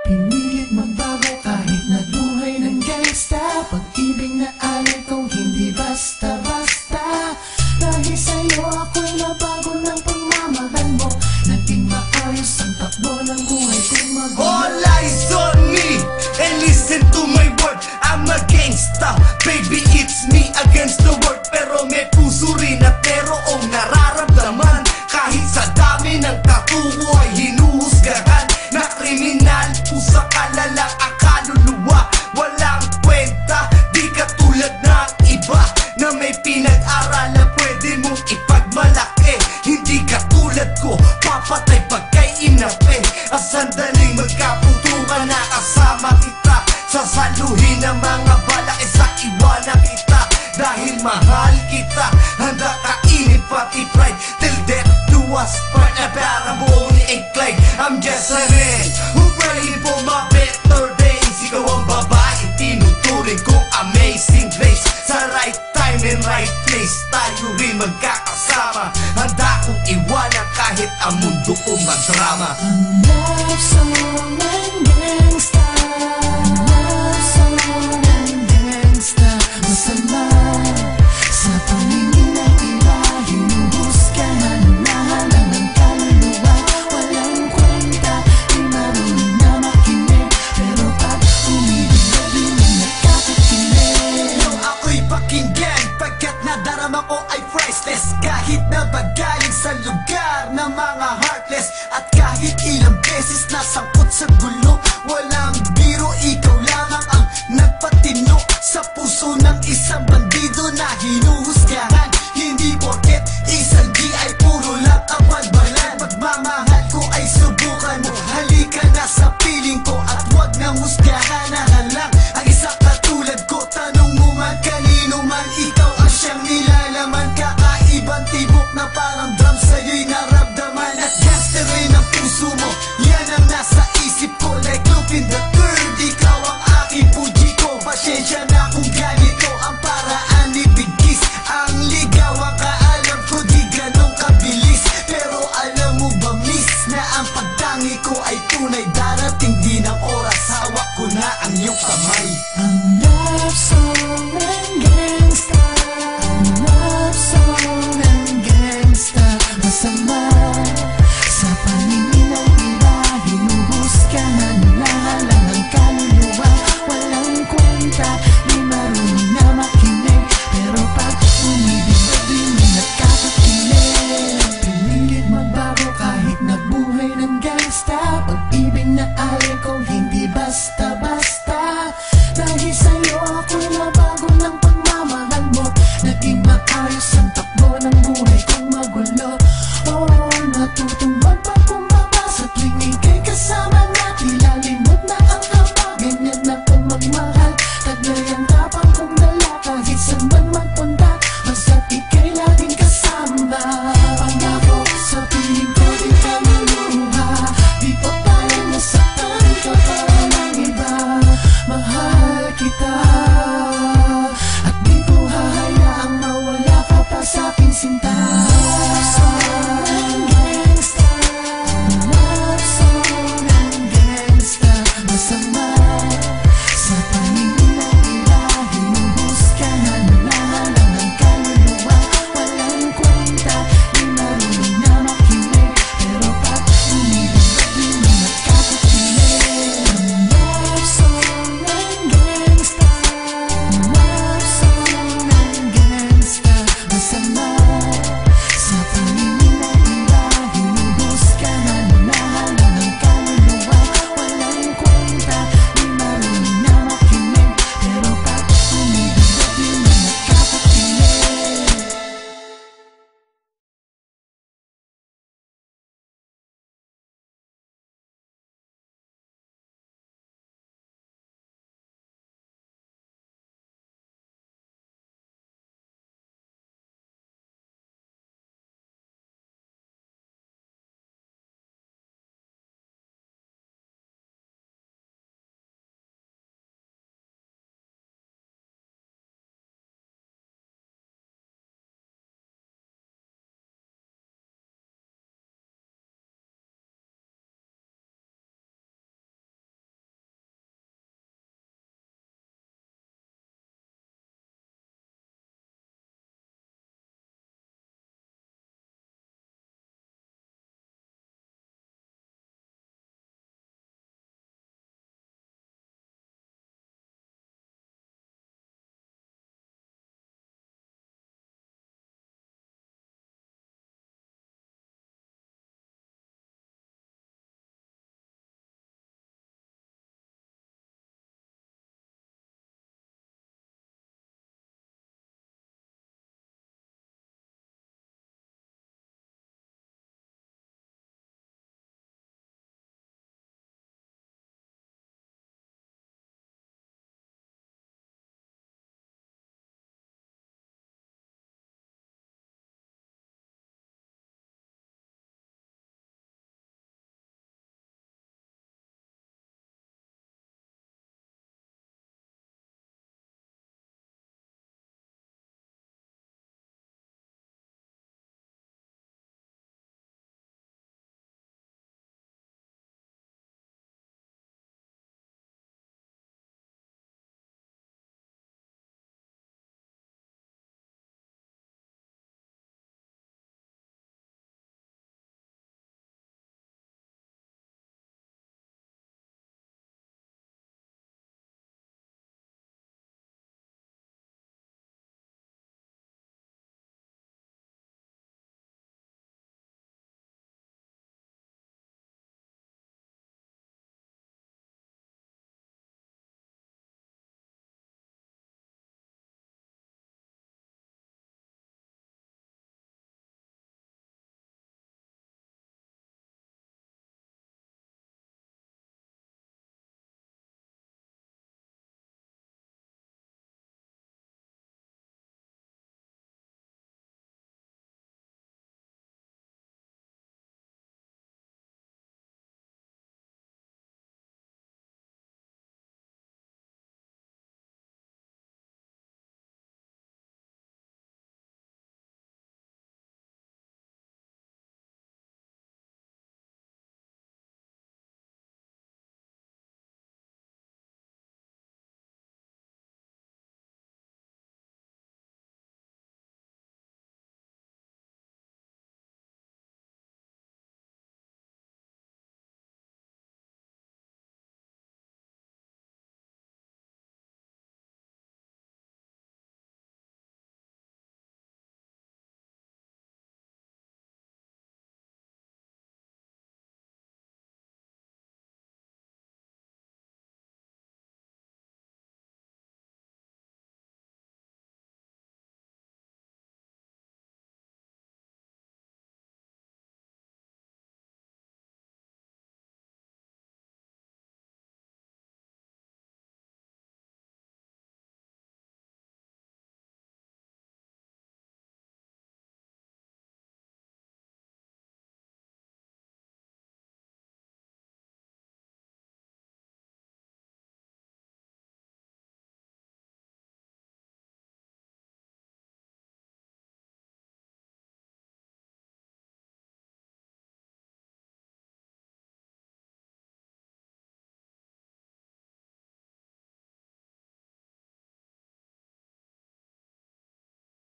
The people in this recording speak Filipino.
Pinilit magbago kahit nabuhay ng gangsta. Pag-ibig na alay ko hindi basta-basta. Dahil sa'yo ako'y nabago ng pagmamahal mo. Naging maayos ang takbo ng buhay kong magulo. All eyes on me and listen to my word. I'm a gangsta, baby, it's me against the world. Pero may puso rin at merong nararamdaman. Kahit sa dami ng katuwo ay hinuhusgahan na kriminal, pusa kalalang ang kaluluwa. Walang kwenta, di katulad ng iba na may pinag-aral na pwede mong ipagmalaki. Hindi katulad ko, papatay pagkay inape. Ang sandaling magkaputukan na kasama kita. Sasaluhin ang mga balak sa iwanan kita. Dahil mahal kita, handa kainit pati pride. Till death do us part na para Bonnie and Clyde. I'm just a man who praying for my better days. Ikaw ang babae, tinuturing kong amazing grace. Sa right time and right place, tayo rin magkakasama. Handa kong iwanan kahit ang mundo kong madrama. Ang love song ng gangsta, love song ng gangsta. Masama sa paningin ng iba, hinuhusgahan lahat ng kaluluwa. Walang kwenta, di marunong na makinig. Pero pag umibig na din na nakakakilig. Nung ako'y pakinggan, pagkat nadarama ko ay priceless. Kahit na bagaling sa lugar ng mga heartless. At kahit ilang beses nasangkot sa gulo, walang biro, ikaw lamang ang nagpatino sa puso ng isang bandido na hinuhusgahan. Hindi porket isang G ay puro lang ang pagbalan. Pagmamahal ko ay subukan mo, halika na sa piling ko at wag nang husgahan na halang ang isang katulad ko. Tanong mo man kanino man, ikaw ang siyang nilalaman. Kakaibang tibok na parang drum sa'yo'y naramdaman. At gangster rin ang puso mo, yan ang nasa isip ko. Like Lupin the Third, ikaw ang aking puji ko. Pasensya na kung ganito ang paraan ni Bigis. Ang ligaw ang kaalam ko, di ganong kabilis. Pero alam mo ba miss, na ang pagtangi ko ay tunay. Darating din ang oras, hawak ko na ang iyong kamay. Ang love song ng gangsta, ang love song ng gangsta. Masama sa paningin ng iba, hinuhusgahan lahat ng kaluluwa. Walang kwenta, di marunong na makinig. Pero pag umibig na din na nakakakilig. Pinilit magbago kahit nabuhay ng gangsta. Pag-ibig na alay ko